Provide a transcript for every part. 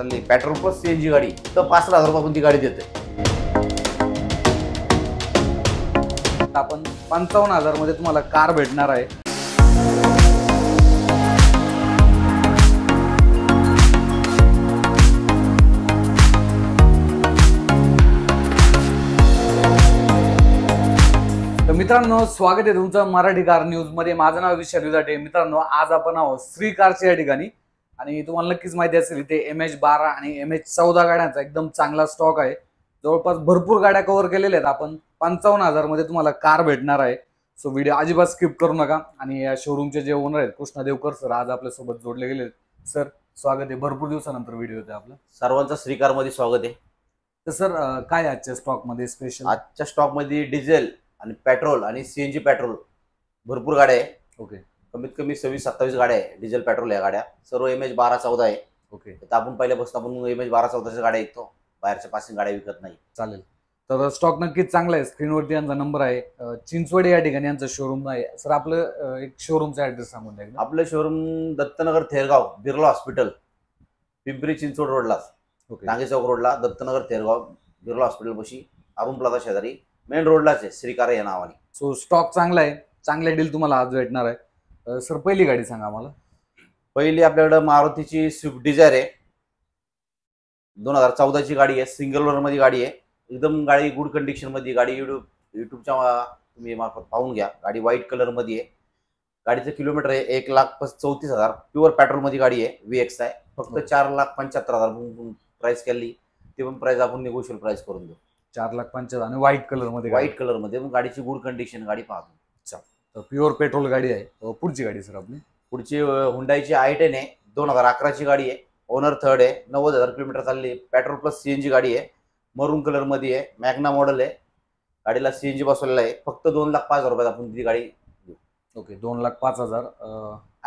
चालली petrol plus CNG गाडी, तर 65,000 रुपयापर्यंत ती गाडी देते. आपण 55,000 मध्ये तुम्हाला कार भेटणार आहे. तर मित्रांनो, स्वागत आहे तुमचं मराठी कार न्यूज मध्ये. माझं नाव विशाल विजाटे. मित्रांनो, आज आपण आहोत श्री कारच्या या ठिकाणी आणि तुम्हाला नक्कीच माहिती असेल इथे MH12 आणि MH14 गाड्यांचा एकदम चांगला स्टॉक आहे. जवळपास भरपूर गाड्या कव्हर केलेल्या आहेत. आपण 55,000 मध्ये तुम्हाला कार भेटणार आहे. सो व्हिडिओ अजिबात स्किप करू नका. आणि या शोरूमचे जे ओनर आहेत कृष्णा देवकर सर आज आपल्या सोबत जोडले गेले. सर स्वागत आहे. भरपूर दिवसानंतर व्हिडिओ होते आपला. सर्वांचं श्री कार मध्ये स्वागत आहे. तर सर काय आजच्या स्टॉक मध्ये स्पेशल? आजच्या स्टॉक मध्ये डिझेल आणि पेट्रोल आणि सीएनजी पेट्रोल भरपूर गाड्या आहे. ओके. कमीत कमी 26-27 गाड्या आहे. डिझेल पेट्रोल या गाड्या सर्व MH12-14 आहे. ओके. तर आपण पहिल्यापासून आपण MH12-14 गाड्या विकतो, बाहेरच्या पासिंग गाड्या विकत नाही. चालेल. तर स्टॉक नक्कीच चांगला आहे. स्क्रीनवरती यांचा नंबर आहे. चिंचवड या ठिकाणी यांचं शोरूम आहे. सर आपलं एक शोरूमचा ऍड्रेस सांगून द्या. आपलं शोरूम दत्तनगर थेरगाव बिर्ला हॉस्पिटल, पिंपरी चिंचवड रोडला, ओके. नागे चौक रोडला, दत्तनगर थेरगाव बिर्ला हॉस्पिटल पाशी अरुण प्लाझा शेजारी मेन रोडलाच आहे श्रीकार या नावाने. सो स्टॉक चांगला आहे. चांगले डील तुम्हाला आज भेटणार आहे. सर पहिली गाडी सांगा मला. पहिली आपल्याकडे मारुतीची स्विफ्ट डिझायर आहे. 2014 ची गाडी आहे. सिंगल ओनर मध्ये गाडी आहे. एकदम गाडी गुड कंडिशन मध्ये. गाडी युट्यूबच्या तुम्ही मार्फत पाहून घ्या. गाडी व्हाईट कलर मध्ये आहे. गाडीचं किलोमीटर आहे 1,34,000. प्युअर पेट्रोल मध्ये गाडी आहे. VX आहे. फक्त 4,75,000 प्राइस केली. ते पण प्राइस आपण निगोशियल प्राइस करून देऊ. 4,75,000 आणि व्हाईट कलर मध्ये. व्हाईट कलर मध्ये गाडीची गुड कंडिशन गाडी पाहतो. तर प्युअर पेट्रोल गाडी आहे. पुढची गाडी सर आपली. पुढची हुंडाईची i10 आहे. 2011 ची गाडी आहे. ओनर थर्ड आहे. 90,000 किलोमीटर चालली. पेट्रोल प्लस सीएनजी गाडी आहे. मरून कलर मध्ये आहे. मॅग्ना मॉडेल आहे. गाडीला सीएनजी बसवलेला आहे. फक्त 2,05,000 रुपयात आपण ती गाडी देऊ. Okay. 2,05,000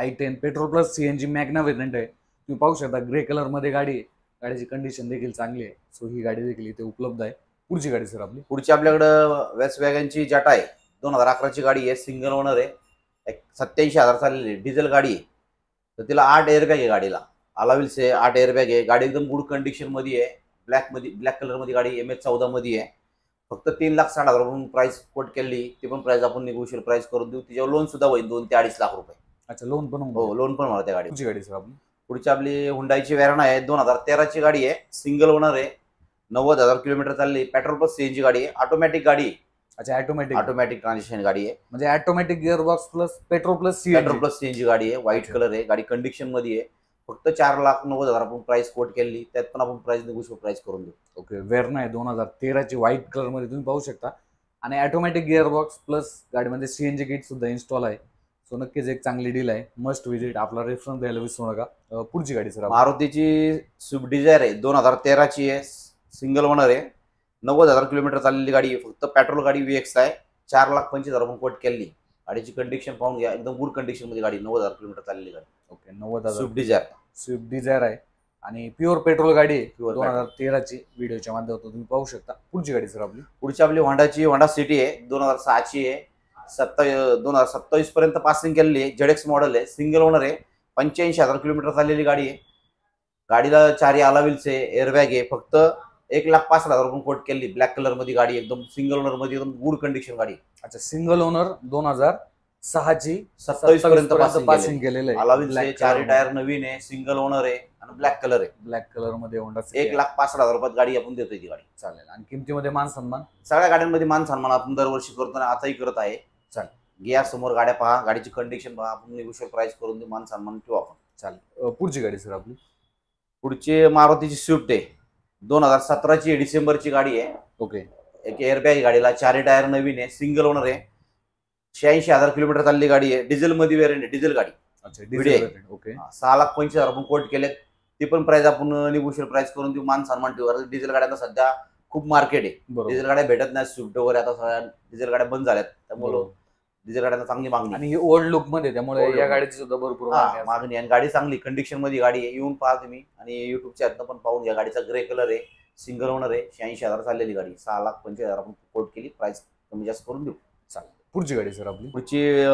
i10 petrol plus CNG Magna variant आहे. तुम्ही पाहू शकता ग्रे कलर मध्ये गाडी आहे. गाडीची कंडिशन देखील चांगली आहे. सो ही गाडी देखील इथे उपलब्ध आहे. पुढची गाडी सर आपली. पुढची आपल्याकडं वेस्ट वॅगनची जाटा आहे. 2011 ची गाडी आहे. सिंगल ओनर आहे. 87,000 चाललेली डिझेल गाडी आहे. तर तिला 8 एअरबॅग आहे. गाडीला अलाविल्स आहे. 8 एअरबॅग आहे. गाडी एकदम गुड कंडिशन मध्ये आहे. ब्लॅक कलर मध्ये गाडी MH14 मध्ये आहे. फक्त 3,60,000 रुपये प्राइस कोट केली. ती पण प्राइस आपण निगोशियल प्राइस करून देऊ. तिच्यावर लोन सुद्धा होईल 2 ते 2.5 लाख रुपये. अच्छा, लोन पण? हो, लोन पण होणार त्या गाडी. पुढची गाडी सर आपली. पुढची आपली हुंडाईची वेराना आहे. 2013 ची गाडी आहे. सिंगल ओनर आहे. 90,000 किलोमीटर चालली. पेट्रोल प्लस सीएनजी गाडी आहे. ऑटोमॅटिक गाडी आहे. अच्छा, ऑटोमॅटिक ट्रान्झिशन गाडी आहे. म्हणजे automatic gearbox plus petrol plus CNG गाडी आहे. व्हाईट कलर आहे. गाडी कंडिशन मध्ये आहे. फक्त 4,90,000 आपण प्राइस कोट केली. त्यात पण आपण प्राइस निगोशियल प्राइस करून देऊ. ओके. वेरना आहे 2013 ची व्हाईट कलर मध्ये तुम्ही पाहू शकता. आणि ऑटोमॅटिक गिअरबॉक्स प्लस गाडीमध्ये सीएनजी किट सुद्धा इन्स्टॉल आहे. सो नक्कीच एक चांगली डील आहे. Must visit. आपला रेफरन्स द्यायला विसरू नका. पुढची गाडी सर मारुतीची स्विफ्ट डिझायर आहे. 2013 ची आहे. सिंगल ओनर आहे. 90,000 किलोमीटर चाललेली गाडी आहे. फक्त पेट्रोल गाडी VX आहे. 4,25,000 आपण कोट केली. गाडीची कंडिशन पाहून घ्या. एकदम गुड कंडिशन मध्ये गाडी. 90,000 किलोमीटर चाललेली गाडी. ओके. 90,000 स्विफ्ट डिझायर आहे आणि प्युअर पेट्रोल गाडी आहे. 2013 ची. व्हिडिओच्या माध्यमातून तुम्ही पाहू शकता. पुढची गाडी सर आपली. पुढची आपली होंडा सिटी आहे. 2006 ची आहे. 2027 पर्यंत पासिंग केलेली आहे. ZX मॉडेल आहे. सिंगल ओनर आहे. 85,000 किलोमीटर चाललेली गाडी आहे. गाडीला 4 अलाविल्स आहे. एअरबॅग आहे. फक्त 1,05,000 रुपये कोट केली. ब्लॅक कलर मध्ये गाडी एकदम सिंगल ओनर मध्ये एकदम गुड कंडिशन गाडी. अच्छा, सिंगल ओनर 2006 ची. 27 पर्यंत पासिंग केलेलं आहे. अलाविल्स आहे. 4 टायर नवीन आहे. सिंगल ओनर आहे आणि ब्लॅक कलर आहे. ब्लॅक कलर मध्ये होंडा 1,05,000 रुपयात गाडी आपण देतोय ती गाडी. चालेल. आणि किमतीमध्ये मान सन्मान? सगळ्या गाड्यांमध्ये मान सन्मान आपण दरवर्षी करतो आणि आताही करत आहे. चालेल. गिया समोर गाड्या पहा. गाडीची कंडिशन पहा. आपण निगोशियल प्राइस करून देऊ. मान सन्मान ठेवू आपण. चालेल. पुढची गाडी सर आपली. पुढची मारुतीची स्विफ्ट आहे. 2017 ची डिसेंबरची गाडी आहे. ओके. एक एअरबॅग गाडीला. 4 टायर नवीन आहे. सिंगल ओनर आहे. 86,000 किलोमीटर चालली गाडी आहे. डिझेल मध्ये वेरियंट आहे. डिझेल गाडी. अच्छा, डिझेल. ओके. 6,25,000 आपण कोट केले. ती पण प्राइस आपण निगोशियल प्राइस करून देऊ. मान सन्मान ठेवू. डिझेल गाड्यांना सध्या खूप मार्केट आहे. डिझेल गाड्या भेटत नाही. स्विफ्ट वगैरे आता सगळ्या डिझेल गाड्या बंद झाल्यात. त्यामुळे डिझेल गाड्यांना चांगली मागणी. आणि ओल्ड लुक मध्ये त्यामुळे या गाडीची सुद्धा भरपूर मागणी. आणि गाडी चांगली कंडिशन मध्ये गाडी आहे. येऊन पहा तुम्ही आणि युट्यूबच्या ह्यातनं पण पाहून घ्या. गाडीचा ग्रे कलर आहे. सिंगल ओनर आहे. 86,000 चाललेली गाडी. 6,25,000 आपण कोट केली. प्राइस कमी जास्त करून देऊ. चालेल. पुढची गाडी सर आपली. पुढची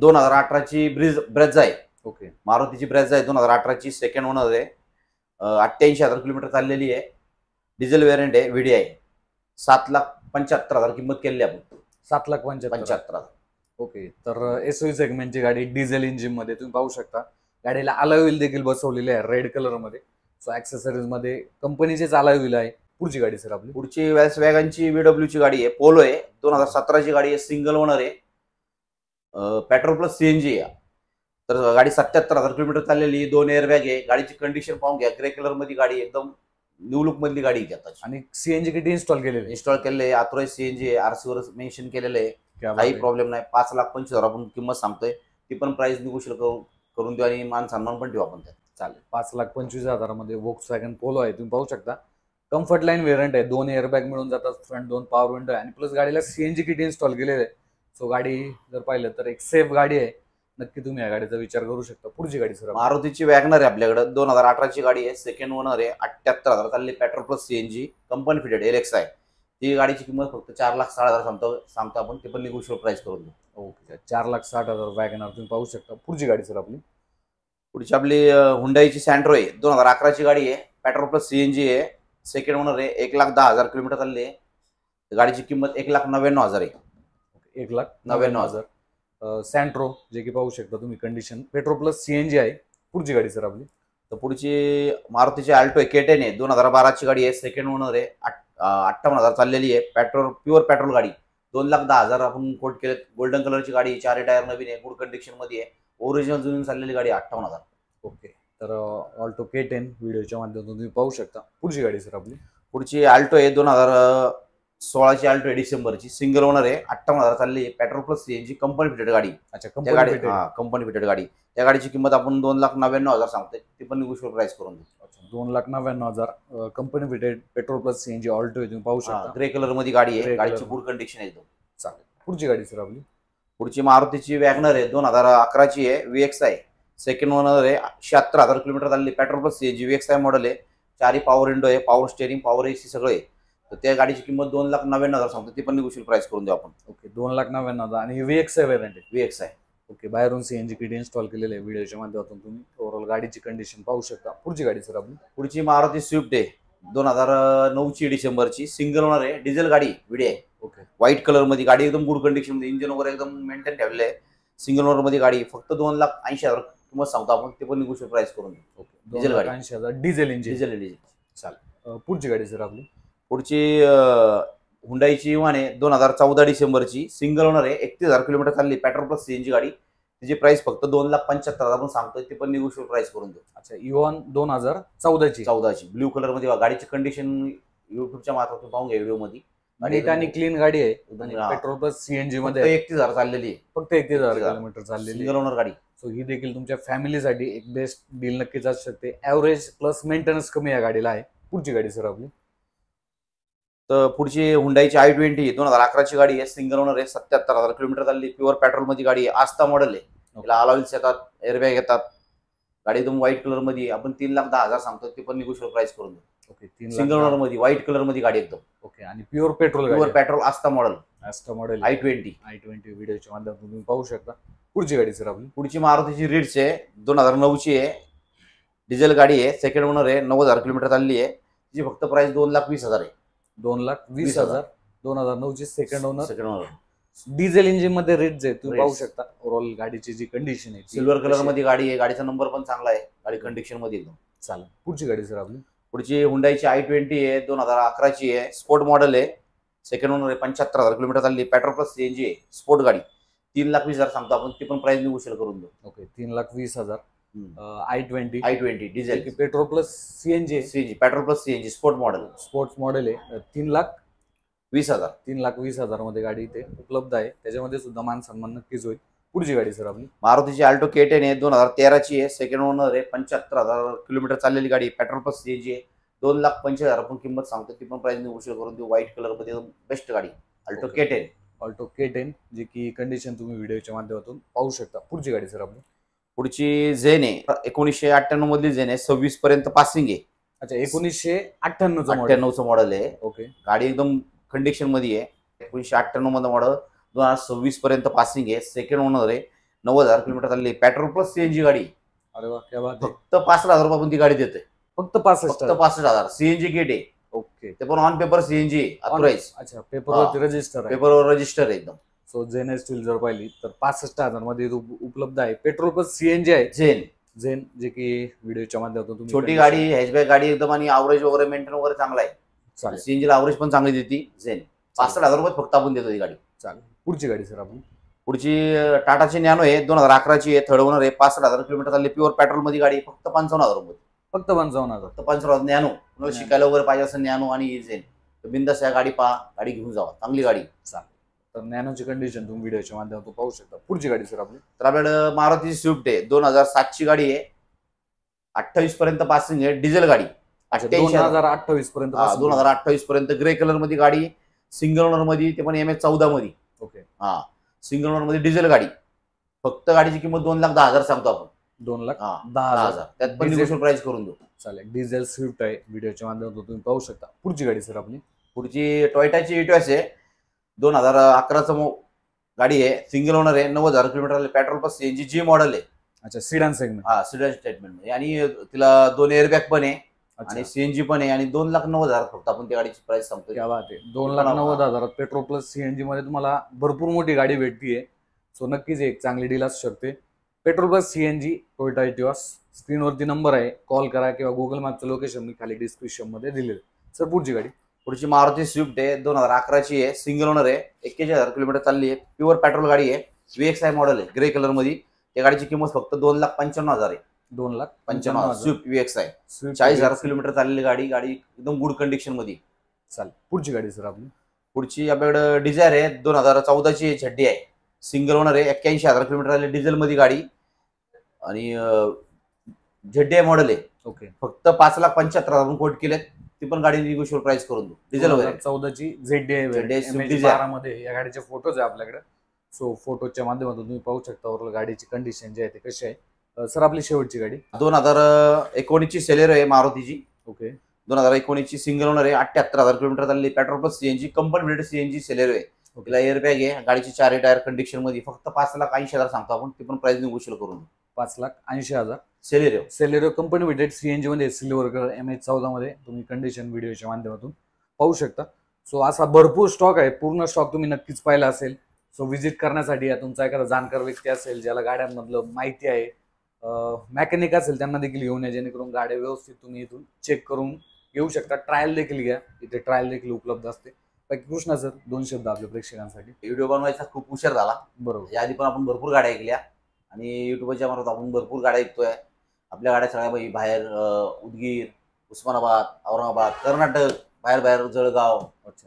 2018 ची ब्रेझा आहे. ओके. मारुतीची ब्रेझा आहे. 2018 ची. सेकंड ओनर आहे. 88,000 किलोमीटर चाललेली आहे. डिझेल व्हेरियंट आहे, VDI. 7,75,000 किंमत केलेली आहे आपण. 7,75,000. 75,000. ओके. तर SUV सेगमेंटची गाडी डिझेल इंजिन मध्ये तुम्ही पाहू शकता. गाडीला अलॉय व्हील देखील बसवलेले आहे रेड कलर मध्ये. सो ऍक्सेसरीज मध्ये कंपनीचेच अलॉय व्हील आहे. पुढची गाडी सर आपली पुढची वॅगनची VW ची गाडी आहे, पोलो आहे. 2017ची गाडी आहे, सिंगल ओनर आहे, पेट्रोल प्लस CNG आहे. तर गाडी 77,000 किलोमीटर चाललेली, 2 एअरबॅग आहे. गाडीची कंडिशन पाहून घ्या, ग्रे कलर मध्ये गाडी एकदम न्यू लुक मधली गाडी आहे आताची. आणि CNG किती इन्स्टॉल केलेली इन्स्टॉल केलेले आहे, ऑथोराइज CNG आहे, RC वर मेन्शन केलेलं आहे. काही प्रॉब्लेम नाही. 5,25,000 आपण किंमत सांगतोय, ती पण प्राइस निगोशिएट करून देऊ आणि मान सन्मान पण ठेवू आपण त्यात. चालेल. 5,25,000 मध्ये Volkswagen पोलो आहे, तुम्ही पाहू शकता. कम्फर्ट लाईन व्हेरियंट आहे, 2 एअरबॅग मिळून जातात, फ्रंट 2 पॉवर विंडो आहे आणि प्लस गाडीला CNG किट इन्स्टॉल केलेलं आहे. सो गाडी जर पाहिलं तर एक सेफ गाडी आहे. नक्की तुम्ही या गाडीचा विचार करू शकता. पुढची गाडी सर मारुतीची वॅगनर आहे आपल्याकडे, 2018ची गाडी आहे, सेकंड ओनर आहे, 78,000 चालली, petrol plus CNG, company fitted LX आहे. ती गाडीची किंमत फक्त 4,60,000 सांगतो आपण, ते पण निगोशिएबल प्राइस करून देऊ. ओके. 4,60,000 वॅगनर तुम्ही पाहू शकता. पुढची गाडी सर आपली पुढची आपली हुंडाईची सँट्रो आहे, 2011ची गाडी आहे, पेट्रोल प्लस CNG आहे, सेकंड ओनर आहे, 1,10,000 किलोमीटर चालली आहे. गाडीची किंमत 1,99,000 आहे. 1,99,000. सँट्रो जे की पाहू शकता तुम्ही, कंडिशन पेट्रोल प्लस CNG आहे. पुढची गाडी सर आपली तर पुढची मारुतीची अल्टो आहे, K10 आहे, 2012ची गाडी आहे, सेकंड ओनर आहे, 58,000 चाललेली आहे. प्युअर पेट्रोल गाडी, 2,10,000 आपण कोट केले. गोल्डन कलरची गाडी, 4 टायर नवीन आहे, गुड कंडिशन मध्ये आहे, ओरिजिनल जुनी चाललेली गाडी, 58,000. ओके. तर ऑल्टो K10 व्हिडिओच्या माध्यमातून तुम्ही पाहू शकता. पुढची गाडी सर आपली पुढची अल्टो आहे, 2016ची अल्टो आहे, डिसेंबरची, सिंगल ओनर आहे, 58,000 चालली आहे, petrol plus CNG, company fitted गाडी. अच्छा, कंपनी फिटेड गाडी. त्या गाडीची किंमत आपण 2,99,000 सांगतोय, ती पण निगोशिएबल प्राइस करून देऊ. 2,99,000 company fitted petrol plus CNG Alto आहे, तुम्ही पाहू शकता. ग्रे कलर मध्ये गाडी आहे, गाडीची गुड कंडिशन आहे एकदम. चालेल. पुढची गाडी सर आपली पुढची मारुतीची वॅगनर आहे, 2011ची आहे, VX आहे, सेकंड ओनर आहे, 76,000 किलोमीटर चालली, petrol plus CNG, VX model आहे, 4 पॉवर विंडो आहे, पॉवर स्टेअरिंग, पॉवर AC सगळं आहे. तर त्या गाडीची किंमत 2,99,000 सांगतो, ती पण निगोशिएबल प्राइस करून देऊ आपण. ओके. 2,99,000 आणि VX व्हेरियंट आहे. VX आहे. ओके. बाहेरून CNG किट इन्स्टॉल केलेले आहे. व्हिडिओच्या माध्यमातून तुम्ही ओव्हरऑल गाडीची कंडिशन पाहू शकता. पुढची गाडी सर आपली पुढची मारुती स्विफ्ट आहे, 2009ची, डिसेंबरची, सिंगल ओनर आहे, डिझेल गाडी, VDI. ओके. व्हाईट कलर मध्ये गाडी, एकदम गुड कंडिशन मध्ये, इंजिन वगैरे एकदम मेंटेन ठेवलेलं आहे. सिंगल ओनर मध्ये गाडी, फक्त 2,80,000 किंमत सांगतो आपण, ते पण निगोशिएबल प्राइस करून देऊ. ओके. डिझेल गाडी, 2,80,000 डिझेल इंजिन. डिझेल. चालेल. पुढची गाडी सर आपली पुढची हुंडाईची इव्हान आहे, 2014 डिसेंबरची, सिंगल ओनर आहे, 31,000 किलोमीटर चालली, पेट्रोल प्लस CNG गाडी. तिची प्राइस फक्त 2,75,000 आपण सांगतोय, ते पण निगोशिएबल प्राइस करून देऊ. अच्छा. इव्हॉन 2014ची ब्ल्यू कलर मध्ये. गाडीची कंडिशन युट्यूबच्या माध्यमातून पाहून घ्या व्हिडिओ मध्ये. नीट आणि क्लीन गाडी आहे, पेट्रोल प्लस CNG मध्ये 31,000 चाललेली आहे, फक्त 31,000 किलोमीटर चाललेली, सिंगल ओनर गाडी. सो ही देखील तुमच्या फॅमिलीसाठी एक बेस्ट डील नक्कीच असू शकते. ऍव्हरेज प्लस मेंटेनन्स कमी या गाडीला आहे. पुढची गाडी सर आपली तर पुढची हुंडाईची i20, 2011ची गाडी आहे, सिंगल ओनर आहे, 77,000 किलोमीटर चालली, प्युअर पेट्रोल मध्ये गाडी आहे, आस्था मॉडेल आहे. तिला अलॉयल्स येतात, एअरबॅग येतात, गाडी एकदम व्हाईट कलर मध्ये, आपण 3,10,000 सांगतो, ते पण निगोशिएबल प्राइस करून देऊ. ओके. सिंगल ओनर मध्ये, व्हाईट कलर मध्ये गाडी एकदम. ओके. आणि प्युअर पेट्रोल आस्था मॉडेल i20 व्हिडिओच्या माध्यमातून तुम्ही पाहू शकता. पुढची गाडी सर आपली पुढची मारुतीची रिट्स आहे, 2009ची आहे, डिझेल गाडी आहे, सेकंड ओनर आहे, 90,000 किलोमीटर चालली आहे. तिची फक्त प्राइस 2,20,000 आहे. 2,20,000. 2009ची second owner, owner, diesel engine मध्ये रिट्स आहे, तुम्ही पाहू शकता. ओव्हरऑल गाडीची जी कंडिशन आहे, सिल्वर कलर मध्ये गाडी आहे, गाडीचा नंबर पण चांगला आहे, गाडी कंडिशन मध्ये एकदम. चालेल. पुढची गाडी सर आपली पुढची हुंडाईची i20 आहे, 2011ची आहे, स्पोर्ट मॉडेल आहे, सेकंड ओनर आहे, 75,000 किलोमीटर चालली, पेट्रोल प्लस CNG आहे, स्पोर्ट गाडी, 3,20,000 सांगतो आपण, ती पण प्राइस निगोशिएबल करून देऊ. Okay. 3,20,000 i20 diesel, petrol plus CNG petrol plus CNG sport model, sports model आहे. 3,20,000 3,20,000 मध्ये गाडी इथे उपलब्ध आहे. त्याच्यामध्ये सुद्धा मान सन्मान नक्कीच होईल. पुढची गाडी सर आपली मारुतीची अल्टो K10 आहे, 2013ची आहे, सेकंड ओनर आहे, 75,000 किलोमीटर चाललेली गाडी, पेट्रोल प्लस CNG आहे, 2,25,000 आपण किंमत सांगतो, ती पण प्राइस निगोशिएबल करून देऊ. व्हाईट कलर मध्ये बेस्ट गाडी, अल्टो K10. जी की कंडिशन तुम्ही व्हिडिओच्या माध्यमातून पाहू शकता. पुढची गाडी सर आपली पुढची झेन आहे, 1998 मधली झेन आहे, 26 पर्यंत पासिंग आहे. अच्छा. 1998 मॉडेल आहे. ओके. गाडी एकदम कंडिशन मध्ये आहे, 1998 मध्ये मॉडेल, 2026 पर्यंत पासिंग आहे, सेकंड ओनर आहे, 90,000 किलोमीटर चालली, पेट्रोल प्लस CNG गाडी. अरे वा, क्या बात आहे. फक्त 5,000 रुपये आपण ती गाडी देते. फक्त 65 फक्त 65,000 सीएनजी किट आहे. ओके. ते पण ऑन पेपर सीएनजी ऑथराइज. अच्छा, पेपरवरती रजिस्टर आहे. पेपरवर रजिस्टर आहे एकदम. सो झेन स्टील जर पाहिली तर 65,000 मध्ये उपलब्ध आहे. पेट्रोल प्लस सीएनजी आहे. झेन जे की व्हिडिओच्या माध्यमातून तुम्ही छोटी गाडी, हॅचबॅक गाडी एकदम, आणि आवरेज वगैरे मेंटेन वगैरे चांगला आहे. सीएनजीला आवरेज पण चांगली देते झेन. 65,000 रुपये फक्त आपण देतो ही गाडी. चालेल. पुढची गाडी सर आपण. पुढची टाटाची नॅनो आहे, 2011ची आहे, थर्ड ओनर आहे, 65,000 किलोमीटर चालली, प्युअर पेट्रोल मध्ये गाडी, फक्त 55,000 रुपये. फक्त 55,000. फक्त 55,000 नॅनो. तुम्हाला शिकायला वगैरे पाहिजे असेल नॅनो आणि झेन तर बिंदास या गाडी पहा, गाडी घेऊन जावा, चांगली गाडी. चालेल. तर नॅनोची कंडिशन तुम्ही व्हिडिओच्या माध्यमातून पाहू शकता. पुढची गाडी सर आपली. तर आपल्याकडे मारुती स्विफ्ट आहे, 2007ची गाडी आहे, 28 पर्यंत पासिंग आहे, डिझेल गाडी. 2028 पर्यंत. 2028 पर्यंत ग्रे कलर मध्ये गाडी, सिंगल ओनर मध्ये, ते पण MS14 मध्ये. ओके. हा, सिंगल ओनर मध्ये डिझेल गाडी. फक्त गाडीची किंमत 2,10,000 सांगतो आपण. 2,10,000. त्यात पण निगोशिएबल प्राइस करून देऊ. चालेल. डिझेल स्विफ्ट आहे, व्हिडिओच्या माध्यमातून तुम्ही पाहू शकता. पुढची गाडी सर आपली. पुढची टोयोटाची इटिओस आहे, 2011चं गाडी आहे, सिंगल ओनर आहे, 90,000 किलोमीटर, पेट्रोल प्लस सीएनजी जी मॉडेल आहे. अच्छा, सिडान सेगमेंट. हा, सिडान स्टेटमेंट मध्ये, आणि तिला 2 एअरबॅग पण आहे आणि सीएनजी पण आहे, आणि 2,90,000 फक्त आपण त्या गाडीची प्राइस सांगतो. क्या बात आहे. 2,90,000 पेट्रोल प्लस सीएनजी मध्ये तुम्हाला भरपूर मोठी गाडी भेटतीये. सो नक्कीच एक चांगली डील असू शकते. Petrol plus CNG Toyota Etios. स्क्रीनवरती नंबर आहे, कॉल करा किंवा गुगल मॅपचं लोकेशन मी खाली डिस्क्रिप्शन मध्ये दिलेलं. सर पुढची गाडी. पुढची मारुती स्विफ्ट आहे, 2011ची आहे, सिंगल ओनर आहे, 21,000 किलोमीटर चालली आहे, प्युअर पेट्रोल गाडी आहे, VXI मॉडेल आहे, ग्रे कलर मध्ये. त्या गाडीची किंमत फक्त 2,95,000 आहे. 2,95,000. Swift VXI. 40,000 किलोमीटर चाललेली गाडी, गाडी एकदम गुड कंडिशन मध्ये. चालेल. पुढची गाडी सर आपली. पुढची आपल्याकडे डिझायर आहे, 2014ची आहे, झड्डी आहे, सिंगल ओनर आहे, 81,000 किलोमीटर चालली, डिझेल मध्ये गाडी, आणि झड्डी मॉडेल आहे. ओके. फक्त 5,75,000 कोट केलेत, ती पण गाडी निगोशिएबल प्राइस करून देऊ. डिझेल वगैरे. 2014ची ZDI मध्ये या गाडीचे फोटोज आहे आपल्याकडे. सो फोटोच्या माध्यमातून तुम्ही पाहू शकता ओव्हरऑल गाडीची कंडिशन जी आहे ते कशी आहे. सर आपली शेवटची गाडी. 2019ची सेलेरो आहे मारुतीची. ओके. 2019ची सिंगल ओनर आहे, 78,000 किलोमीटर चालली, पेट्रोल प्लस सीएनजी, कंपनी ब्लेड सीएनजी सेलेरो आहे. तिला एअरबॅग आहे, गाडीची 4 टायर कंडिशन मध्ये, फक्त 5,80,000 सांगतो आपण, ती पण प्राइस निगोशिएबल करून देऊ. 5,80,000. सेलेरो कंपनी भेटेड सीएनजी मध्ये, सिल्वर कलर, MS14 मध्ये. तुम्ही कंडिशन व्हिडिओच्या माध्यमातून पाहू शकता. सो असा भरपूर स्टॉक आहे, पूर्ण स्टॉक तुम्ही नक्कीच पाहिला असेल. सो व्हिजिट करण्यासाठी या तुमचा एखादा जाणकार व्यक्ती असेल, ज्याला गाड्यांमधलं माहिती आहे, मेकॅनिक असेल, त्यांना देखील घेऊन या, जेणेकरून गाड्या व्यवस्थित तुम्ही इथून चेक करून घेऊ शकता. ट्रायल देखील घ्या, इथे ट्रायल देखील उपलब्ध असते. बाकी कृष्णा सर 2 शब्द आपल्या प्रेक्षकांसाठी. व्हिडिओ बनवायचा खूप उशीर झाला. बरोबर. याआधी पण आपण भरपूर गाड्या ऐकल्या, आणि युट्यूबच्या मार्फत आपण भरपूर गाड्या ऐकतोय. आपल्या गाड्या सगळ्या बाहेर उदगीर, उस्मानाबाद, औरंगाबाद, कर्नाटक, बाहेर जळगाव,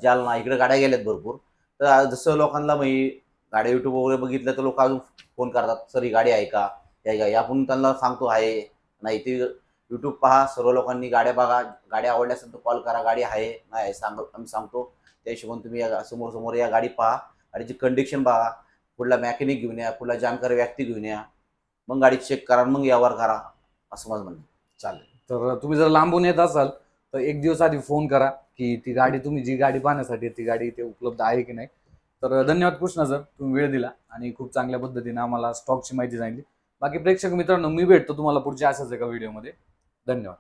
जालना, इकडे गाड्या गेल्यात भरपूर. तर जसं लोकांना गाड्या युट्यूब वगैरे बघितलं तर लोक अजून फोन करतात, सर ही गाडी आहे का, आपण त्यांना सांगतो आहे नाही, ते युट्यूब पहा, सर्व लोकांनी गाड्या बघा, गाड्या आवडल्या असेल तर कॉल करा, गाडी आहे नाही आम्ही सांगतो. त्या हिशोबाने तुम्ही समोर या गाडी पहा, गाडीची कंडिशन बघा, पुढला मेकॅनिक घेऊन या, पुढला जाणकार व्यक्ती घेऊन या, मग गाडी चेक करा, मग यावर करा, असं माझं म्हणणं. चालेल. तर तुम्ही जर लांबून येत असाल तर एक दिवस आधी फोन करा की ती गाडी, तुम्ही जी गाडी पाहण्यासाठी ती गाडी इथे उपलब्ध आहे की नाही. तर धन्यवाद कृष्णा सर, तुम्ही वेळ दिला आणि खूप चांगल्या पद्धतीने आम्हाला स्टॉकची माहिती सांगितली. बाकी प्रेक्षक मित्रांनो, मी भेटतो तुम्हाला पुढच्या अशाच एका व्हिडिओमध्ये. धन्यवाद.